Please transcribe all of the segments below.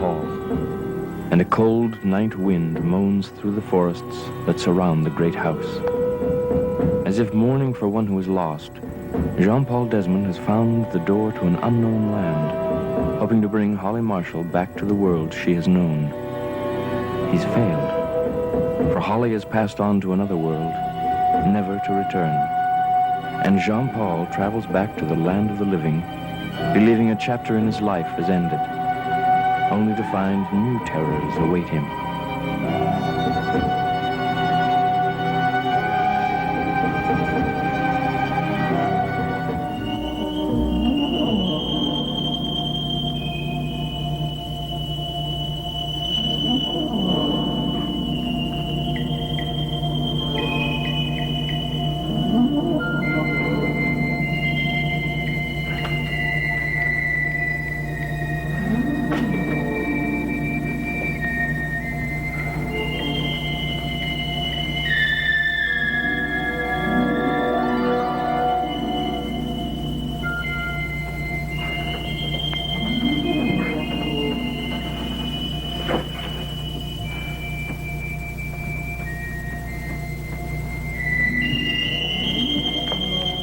Jean-Paul, and a cold night wind moans through the forests that surround the great house. As if mourning for one who is lost, Jean-Paul Desmond has found the door to an unknown land, hoping to bring Holly Marshall back to the world she has known. He's failed, for Holly has passed on to another world, never to return. And Jean-Paul travels back to the land of the living, believing a chapter in his life has ended, only to find new terrors await him.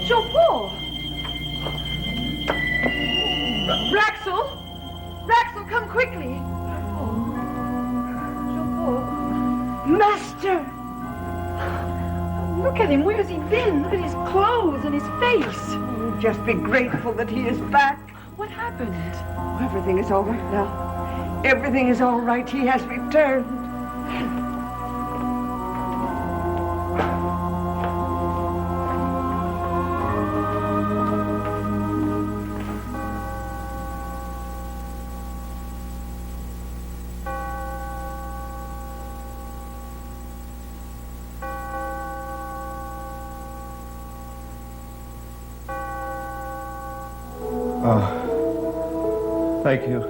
Jean-Paul! Raxel! Raxel, come quickly! Jean-Paul. Master! Look at him. Where's he been? Look at his clothes and his face. Just be grateful that he is back. What happened? Everything is all right now. Everything is all right. He has returned. Oh, thank you.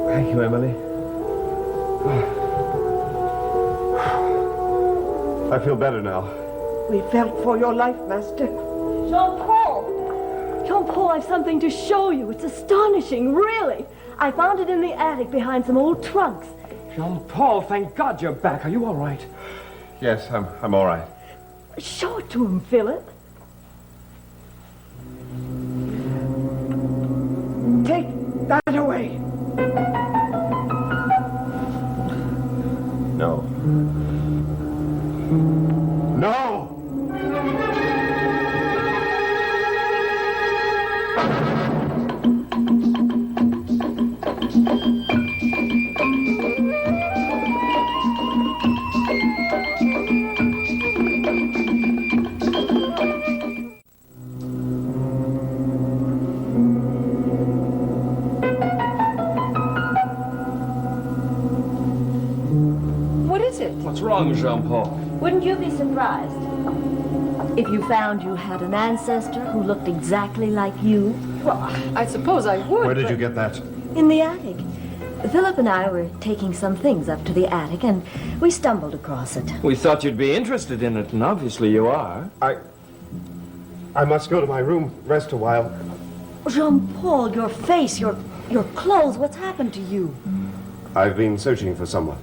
Thank you, Emily. I feel better now. We felt for your life, Master. Jean-Paul! Jean-Paul, I've something to show you. It's astonishing, really. I found it in the attic behind some old trunks. Jean-Paul, thank God you're back. Are you all right? Yes, I'm all right. Show it to him, Philip. Take that away. No. No! What's wrong, Jean-Paul? Wouldn't you be surprised if you found you had an ancestor who looked exactly like you? Well, I suppose I would. Where did you get that? In the attic. Philip and I were taking some things up to the attic, and we stumbled across it. We thought you'd be interested in it, and obviously you are. I must go to my room, rest a while. Jean-Paul, your face, your clothes, what's happened to you? I've been searching for someone.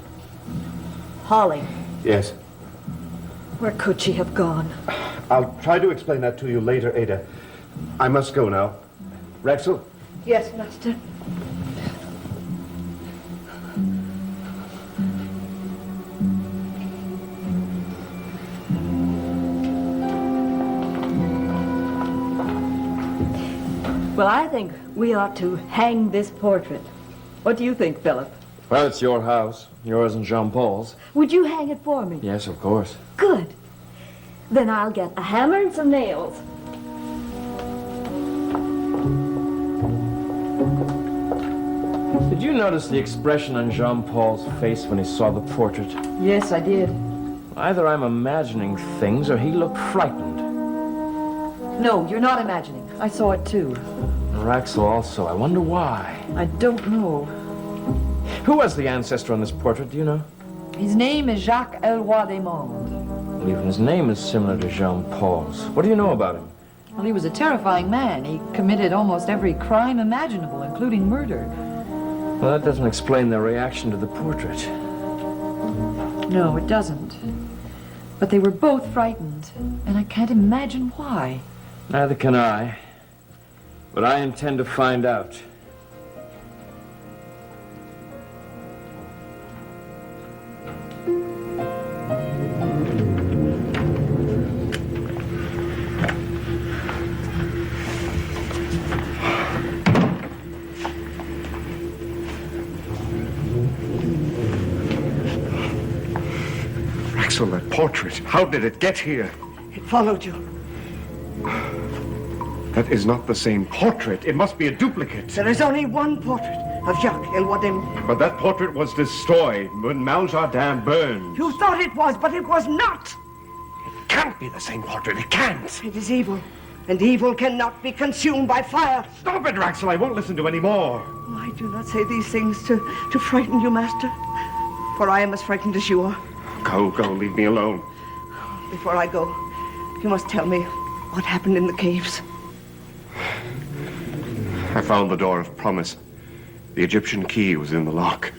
Holly, Yes. where could she have gone? I'll try to explain that to you later, Ada. I must go now. Rexel? Yes, Master. Well, I think we ought to hang this portrait. What do you think, Philip? Well, it's your house. Yours and Jean-Paul's. Would you hang it for me? Yes, of course. Good. Then I'll get a hammer and some nails. Did you notice the expression on Jean-Paul's face when he saw the portrait? Yes, I did. Either I'm imagining things or he looked frightened. No, you're not imagining. I saw it too. Raxel also. I wonder why. I don't know. Who was the ancestor on this portrait, do you know? His name is Jacques Elroy des Mondes. Well, even his name is similar to Jean-Paul's. What do you know about him? Well, he was a terrifying man. He committed almost every crime imaginable, including murder. Well, that doesn't explain their reaction to the portrait. No, it doesn't. But they were both frightened, and I can't imagine why. Neither can I. But I intend to find out. Rexel, that portrait. How did it get here? It followed you. That is not the same portrait. It must be a duplicate. There is only one portrait of Jacques El-Wadem. But that portrait was destroyed when Maljardin burned. You thought it was, but it was not. It can't be the same portrait. It can't. It is evil, and evil cannot be consumed by fire. Stop it, Rexel. I won't listen to any more. Oh, I do not say these things to frighten you, Master, for I am as frightened as you are. Go, leave me alone. Before I go, you must tell me what happened in the caves. I found the door of promise. The Egyptian key was in the lock.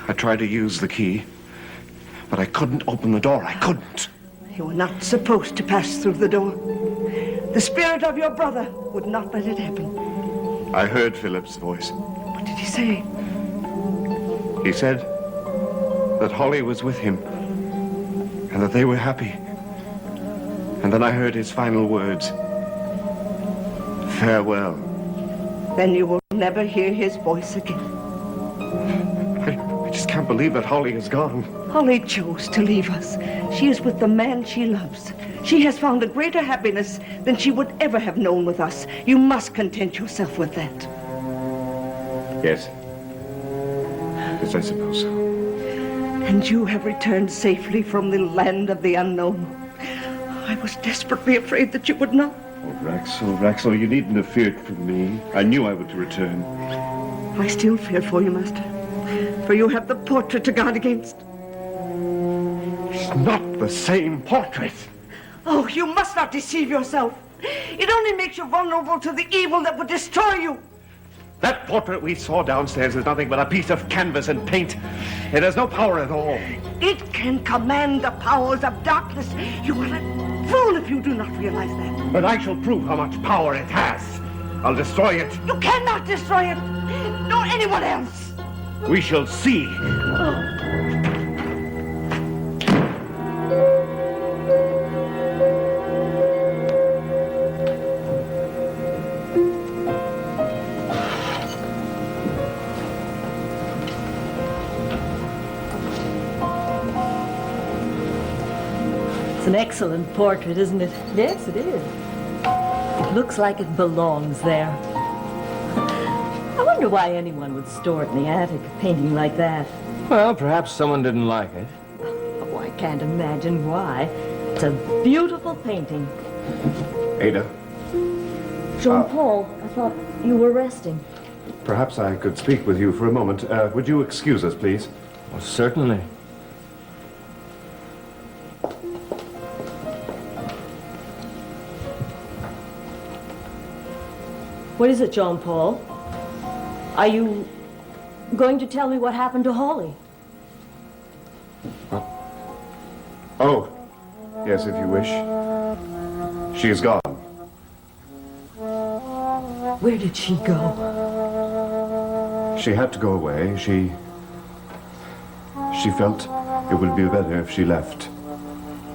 I tried to use the key, but I couldn't open the door. I couldn't. You were not supposed to pass through the door. The spirit of your brother would not let it happen. I heard Philip's voice. What did he say? He said that Holly was with him and that they were happy. And then I heard his final words. Farewell. Then you will never hear his voice again. I just can't believe that Holly is gone. Holly chose to leave us. She is with the man she loves. She has found a greater happiness than she would ever have known with us. You must content yourself with that. Yes. Yes, I suppose so. And you have returned safely from the land of the unknown. I was desperately afraid that you would not. Oh, Rexel, you needn't have feared for me. I knew I would return. I still fear for you, Master. For you have the portrait to guard against. It's not the same portrait. Oh, you must not deceive yourself. It only makes you vulnerable to the evil that would destroy you. That portrait we saw downstairs is nothing but a piece of canvas and paint. It has no power at all. It can command the powers of darkness. You are a fool if you do not realize that. But I shall prove how much power it has. I'll destroy it. You cannot destroy it, nor anyone else. We shall see. It's an excellent portrait, isn't it? Yes, it is. It looks like it belongs there. I wonder why anyone would store it in the attic, a painting like that. Well, perhaps someone didn't like it. Oh, I can't imagine why. It's a beautiful painting. Ada, Jean-Paul, I thought you were resting. perhaps I could speak with you for a moment. Would you excuse us, please? Well, certainly. What is it, Jean-Paul? Are you going to tell me what happened to Holly? Oh, yes, if you wish. She is gone. Where did she go? She had to go away. She felt it would be better if she left.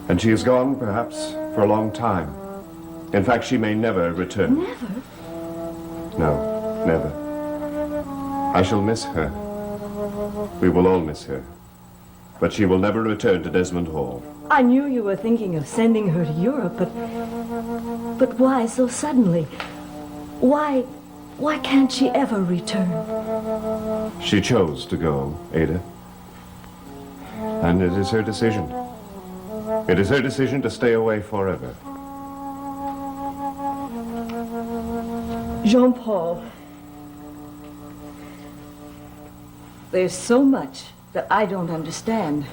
And she is gone, perhaps, for a long time. In fact, she may never return. Never? No, never. I shall miss her. We will all miss her. But she will never return to Desmond Hall. I knew you were thinking of sending her to Europe, but why so suddenly? Why can't she ever return? She chose to go, Ada. And it is her decision. It is her decision to stay away forever. Jean-Paul, there's so much that I don't understand.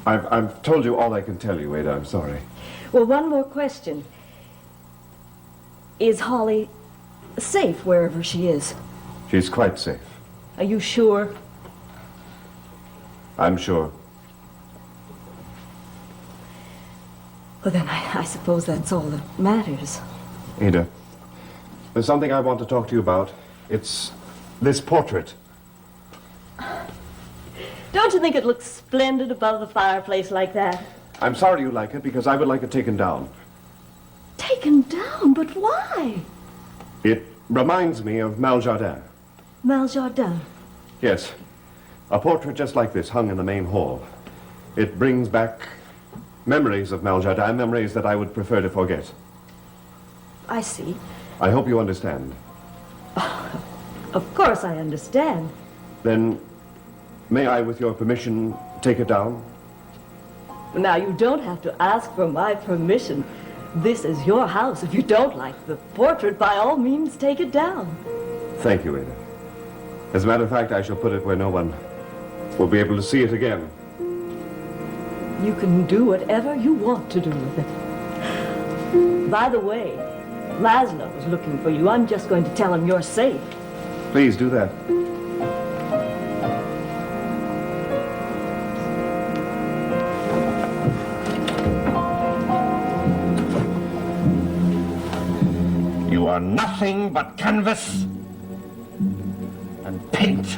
I've told you all I can tell you, Ada. I'm sorry. Well, one more question. Is Holly safe wherever she is? She's quite safe. Are you sure? I'm sure. Well, then I suppose that's all that matters. Ada, there's something I want to talk to you about. It's this portrait. Don't you think it looks splendid above the fireplace like that? I'm sorry you like it because I would like it taken down. Taken down? But why? It reminds me of Maljardin. Maljardin. Yes, a portrait just like this hung in the main hall. It brings back memories of Maljardin, memories that I would prefer to forget. I see. I hope you understand. Of course I understand. Then, may I, with your permission, take it down? Now, you don't have to ask for my permission. This is your house. If you don't like the portrait, by all means, take it down. Thank you, Ada. As a matter of fact, I shall put it where no one will be able to see it again. You can do whatever you want to do with it. By the way, Laszlo is looking for you. I'm just going to tell him you're safe. Please do that. You are nothing but canvas and paint.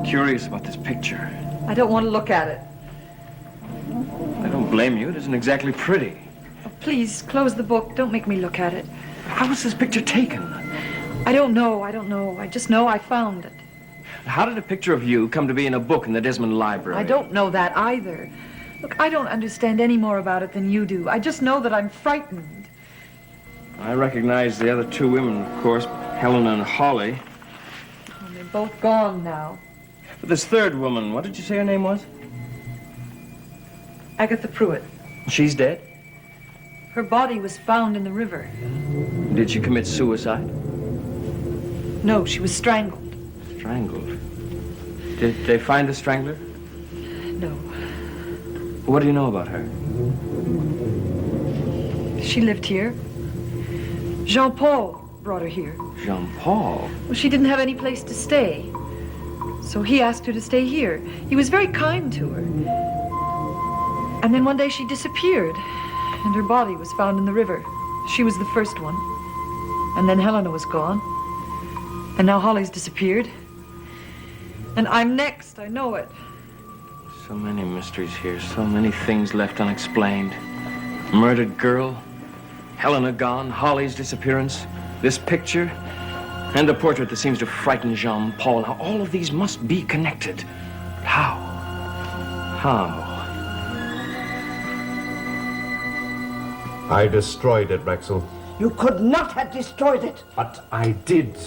Curious about this picture. I don't want to look at it. I don't blame you. It isn't exactly pretty. Oh, please, close the book. Don't make me look at it. How was this picture taken? I don't know. I just know I found it. How did a picture of you come to be in a book in the Desmond Library? I don't know that either. Look, I don't understand any more about it than you do. I just know that I'm frightened. I recognize the other two women, of course, Helena and Holly. Oh, they're both gone now. But this third woman, what did you say her name was? Agatha Pruitt. She's dead? Her body was found in the river. Did she commit suicide? No, she was strangled. Strangled? Did they find the strangler? No. What do you know about her? She lived here. Jean-Paul brought her here. Jean-Paul? Well, she didn't have any place to stay. So he asked her to stay here. He was very kind to her. And then one day she disappeared, and her body was found in the river. She was the first one. And then Helena was gone. And now Holly's disappeared. And I'm next, I know it. So many mysteries here, so many things left unexplained. Murdered girl, Helena gone, Holly's disappearance, this picture, and the portrait that seems to frighten Jean-Paul. Now, all of these must be connected. How? How? I destroyed it, Rexel. You could not have destroyed it. But I did.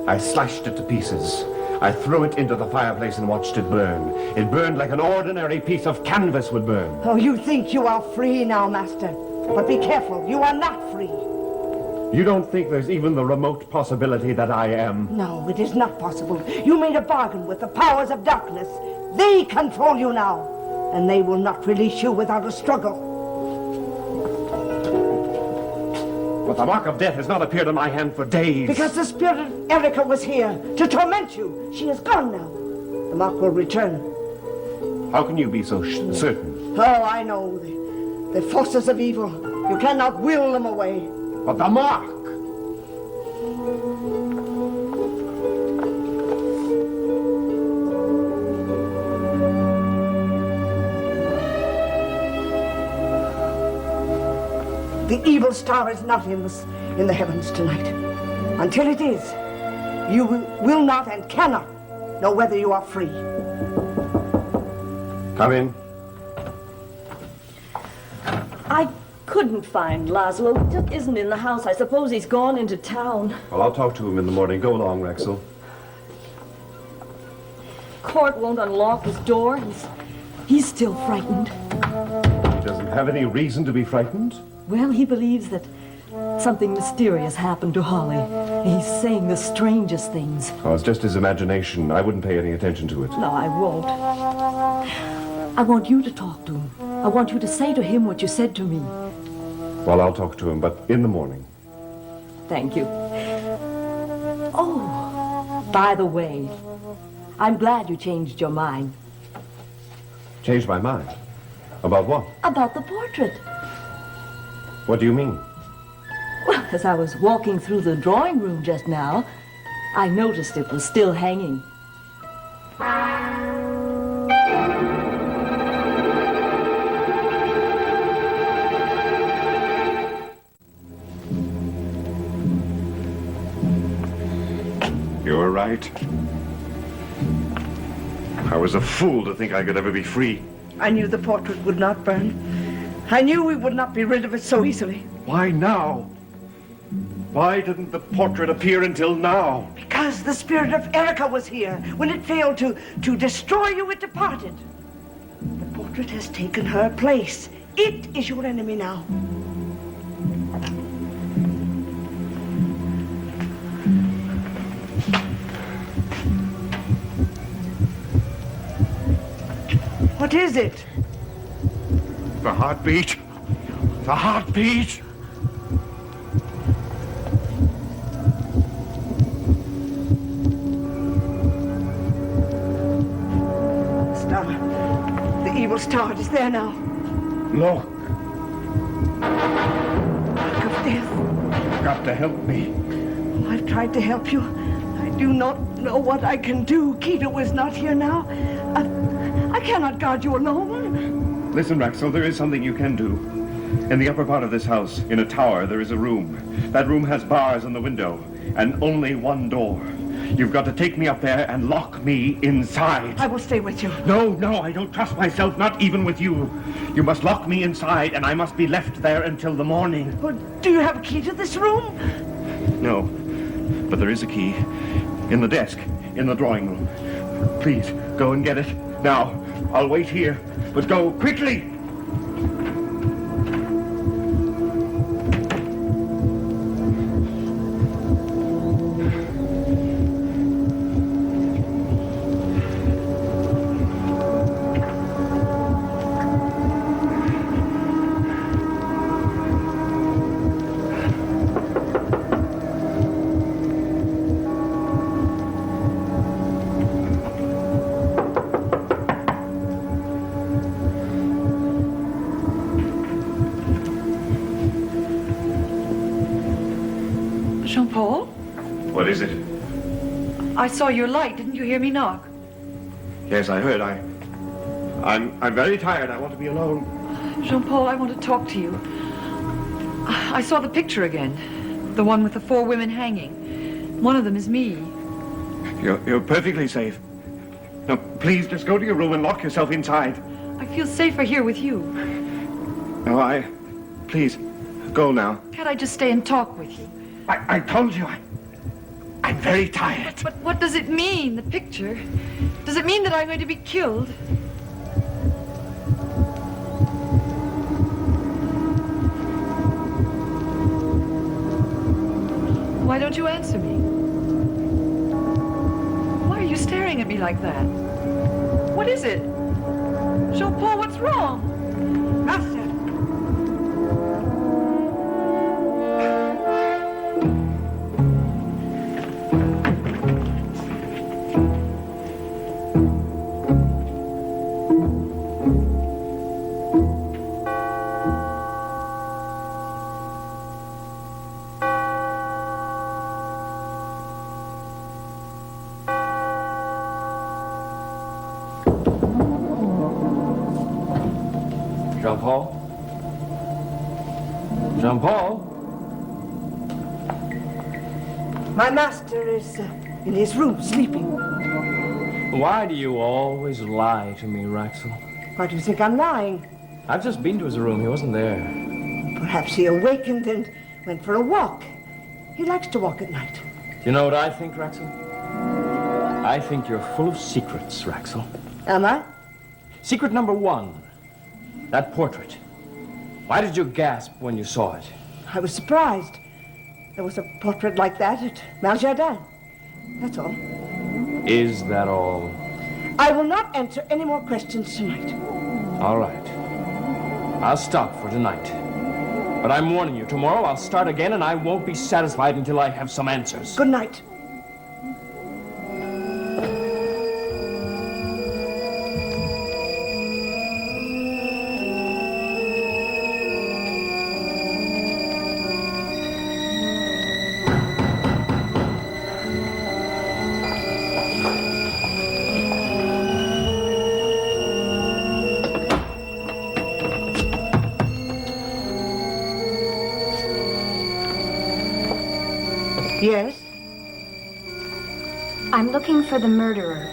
I slashed it to pieces. I threw it into the fireplace and watched it burn. It burned like an ordinary piece of canvas would burn. Oh, you think you are free now, Master. But be careful, you are not free. You don't think there's even the remote possibility that I am? No, it is not possible. You made a bargain with the powers of darkness. They control you now, and they will not release you without a struggle. But the mark of death has not appeared on my hand for days. Because the spirit of Erica was here to torment you. She is gone now. The mark will return. How can you be so certain? Oh, I know. The forces of evil. You cannot will them away. But the mark! The evil star is not in the heavens tonight. Until it is, you will not and cannot know whether you are free. Come in. I couldn't find Laszlo. He just isn't in the house. I suppose he's gone into town. Well, I'll talk to him in the morning. Go along, Rexel. Court won't unlock his door. He's still frightened. He doesn't have any reason to be frightened. Well, he believes that something mysterious happened to Holly. He's saying the strangest things. Oh, it's just his imagination. I wouldn't pay any attention to it. No, I won't. I want you to talk to him. I want you to say to him what you said to me. Well, I'll talk to him, but in the morning. Thank you. Oh, by the way, I'm glad you changed your mind. Changed my mind. About what? About the portrait. What do you mean? Well, as I was walking through the drawing room just now, I noticed it was still hanging. You were right. I was a fool to think I could ever be free. I knew the portrait would not burn. I knew we would not be rid of it so easily. Why now? Why didn't the portrait appear until now? Because the spirit of Erica was here. When it failed to destroy you, it departed. The portrait has taken her place. It is your enemy now. What is it? The heartbeat. The heartbeat. Star. The evil star is there now. Look. Mark of death. You've got to help me. I've tried to help you. I do not know what I can do. Keto is not here now. I cannot guard you alone. Listen, Rexel, there is something you can do. In the upper part of this house, in a tower, there is a room. That room has bars in the window, and only one door. You've got to take me up there and lock me inside. I will stay with you. No, I don't trust myself, not even with you. You must lock me inside, and I must be left there until the morning. But do you have a key to this room? No, but there is a key. In the desk, in the drawing room. Please, go and get it. Now, I'll wait here, but go quickly! Jean-Paul? What is it? I saw your light. Didn't you hear me knock? Yes, I heard. I'm very tired. I want to be alone. Jean-Paul, I want to talk to you. I saw the picture again. The one with the 4 women hanging. One of them is me. You're perfectly safe. Now, please, just go to your room and lock yourself inside. I feel safer here with you. No, please, go now. Can't I just stay and talk with you? I told you, I'm very tired. But what does it mean, the picture? Does it mean that I'm going to be killed? Why don't you answer me? Why are you staring at me like that? What is it? Jean-Paul, what's wrong? Master! Jean-Paul? Jean-Paul? My master is in his room, sleeping. Why do you always lie to me, Raxel? Why do you think I'm lying? I've just been to his room. He wasn't there. Perhaps he awakened and went for a walk. He likes to walk at night. Do you know what I think, Raxel? I think you're full of secrets, Raxel. Am I? Secret number one, that portrait. Why did you gasp when you saw it? I was surprised. There was a portrait like that at Maljardin. That's all. Is that all? I will not answer any more questions tonight. All right. I'll stop for tonight. But I'm warning you, tomorrow I'll start again and I won't be satisfied until I have some answers. Good night. Yes? I'm looking for the murderer.